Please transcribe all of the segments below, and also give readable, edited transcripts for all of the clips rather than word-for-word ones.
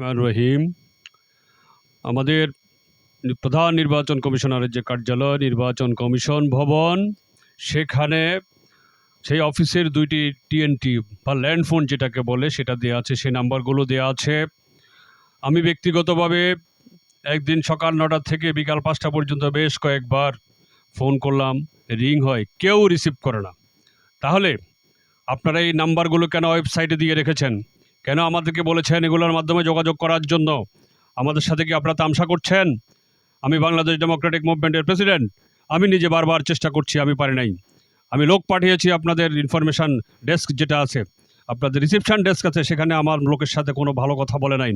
রহমান রহিম। আমাদের প্রধান নির্বাচন কমিশনারের যে কার্যালয় নির্বাচন কমিশন ভবন, সেখানে সেই অফিসের 2টি টিএনটি বা ল্যান্ড ফোন যেটাকে বলে সেটা দেওয়া আছে, সেই নাম্বারগুলো দেওয়া আছে। আমি ব্যক্তিগতভাবে একদিন সকাল 9টা থেকে বিকাল 5টা পর্যন্ত বেশ কয়েকবার ফোন করলাম, রিং হয়, কেউ রিসিভ করে না। তাহলে আপনারা এই নাম্বারগুলো কেন ওয়েবসাইটে দিয়ে রেখেছেন? কেন আমাদেরকে বলেছেন এগুলোর মাধ্যমে যোগাযোগ করার জন্য? আমাদের সাথে কি আপনারা তামাশা করছেন? আমি বাংলাদেশ ডেমোক্রেটিক মুভমেন্টের প্রেসিডেন্ট। আমি নিজে বারবার চেষ্টা করছি, আমি পারি নাই। আমি লোক পাঠিয়েছি আপনাদের ইনফরমেশন ডেস্ক যেটা আছে, আপনাদের রিসিপশন ডেস্ক আছে, সেখানে আমার লোকের সাথে কোনো ভালো কথা বলে নাই।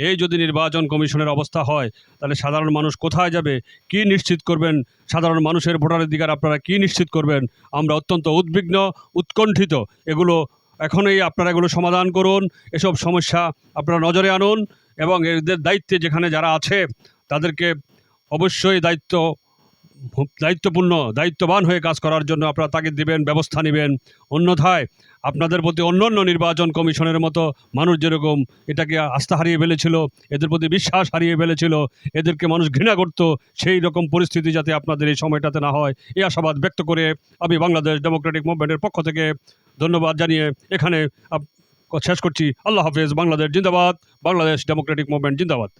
এই যদি নির্বাচন কমিশনের অবস্থা হয়, তাহলে সাধারণ মানুষ কোথায় যাবে? কি নিশ্চিত করবেন? সাধারণ মানুষের ভোটাধিকার আপনারা কি নিশ্চিত করবেন? আমরা অত্যন্ত উদ্বিগ্ন, উৎকণ্ঠিত। এগুলো এখনই আপনারা এগুলো সমাধান করুন। এসব সমস্যা আপনারা নজরে আনুন এবং এদের দায়িত্বে যেখানে যারা আছে তাদেরকে অবশ্যই দায়িত্ববান হয়ে কাজ করার জন্য আপনারা তাগিদ দিবেন, ব্যবস্থা নেবেন। অন্যথায় আপনাদের প্রতি অন্যান্য নির্বাচন কমিশনের মতো মানুষ যেরকম এটাকে আস্থা হারিয়ে ফেলেছিল, এদের প্রতি বিশ্বাস হারিয়ে ফেলেছিল, এদেরকে মানুষ ঘৃণা করত, সেই রকম পরিস্থিতি যাতে আপনাদের এই সময়টাতে না হয়, এই আশাবাদ ব্যক্ত করে আমি বাংলাদেশ ডেমোক্রেটিক মুভমেন্টের পক্ষ থেকে ধন্যবাদ জানিয়ে এখানে শেষ করছি। আল্লাহ হাফেজ। বাংলাদেশ জিন্দাবাদ। বাংলাদেশ ডেমোক্রেটিক মুভমেন্ট জিন্দাবাদ।